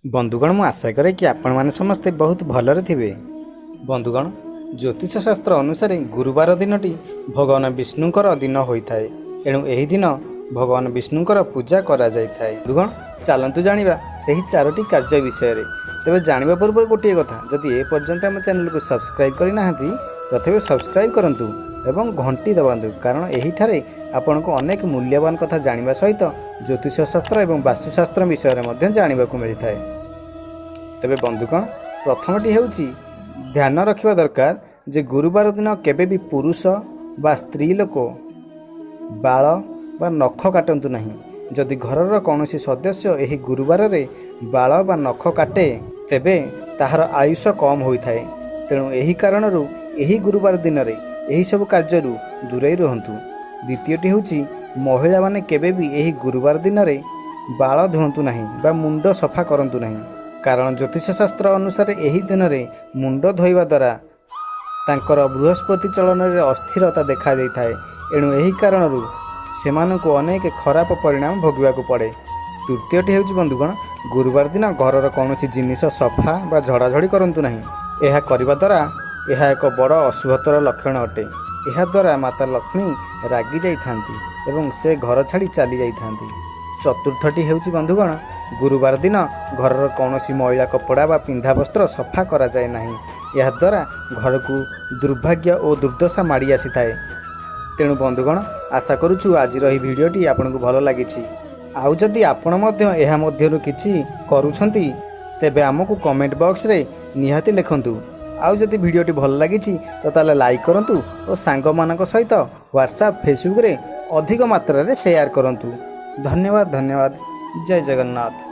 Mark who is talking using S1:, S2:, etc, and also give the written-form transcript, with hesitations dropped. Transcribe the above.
S1: बंधुगण मु आशा करे कि आपण माने समस्ते बहुत भलरे थिबे। बंधुगण ज्योतिष शास्त्र अनुसार गुरुवार दिनटी भगवान विष्णुंकर दिन होइथाय। एणु एही दिन भगवान विष्णुंकर पूजा करा जाइथाय। बंधुगण चलंतु जानिबा सही चारोटी कार्य विषय रे। तेबे जानिबा पूर्व गोटे कथा, जदि ए पर्यंत हम चैनल को सब्सक्राइब करि नाहंती प्रथमे सब्सक्राइब करंतु एवं घंटी दबांतु, कारण एही थारे आपण को अनेक मूल्यवान कथा जानिबा सहित ज्योतिष शास्त्र एवं वास्तुशास्त्र विषय रे मध्ये जानिबा को मिलिथाय। तेबे बंधुगण प्रथमटी हेउची ध्यान रखिबा दरकार जे गुरुवार दिन केबे भी पुरुष बा स्त्री लोक बाल बा नख काटंतु नहीं। जदि घरर कौनसी सदस्य एही गुरुवार रे बाल बा नख काटे तेबे ताहार आयुष कम होइथाय। तेणु एही कारणरू एही गुरुवार दिन रे एही सब कार्यरू दूरे रहंतु। द्वितीयटी हेउची महिला माने केबे भी एही गुरुवार दिन रे बाल धुंतु नहीं बा मुंड सफा करंतु नहीं, कारण ज्योतिष शास्त्र अनुसार एही दिन रे मुंड धोइबा द्वारा तांकर बृहस्पति चलन रे अस्थिरता देखा देइथाय। एणु एही कारणरू सेमानंकु अनेक खराब परिणाम भोगिबाकू पड़े। तृतीयटी हेउची बंधुगण गुरुवार दिन घरर कौनसी जिनिस सफा बा झड़ाझड़ी करंतु नहीं। एहा करिबा द्वारा एहा एक बड़ अशुभतर लक्षण अटे। एहा द्वारा माता लक्ष्मी रागी जाइथांती एवं से घर छाड़ी चली जाइथांती। चतुर्थटी हेउची बंधुगण गुरुवार दिन घरर कौनसी मैला कपड़ा बा पिंधा वस्त्र सफा करा जाए नहीं। यह द्वारा घर को दुर्भाग्य और दुर्दशा माड़ी आसी थाए। तेणु बंधुगण आशा करुछु आज रही वीडियोटी आपन को भल लागिछि। आउ जदि आपण मध्य एहा मध्यरु किछि करूछंती तेबे हमकु कमेंट बॉक्स रे निहाती लिखंतु। आउ जदि वीडियोटी भल लागिछि तो ताले लाइक करंतु और सांग मानक सहित व्हाट्सएप फेसबुक रे अधिक मात्रा रे शेयर करंतु। धन्यवाद। जय जगन्नाथ।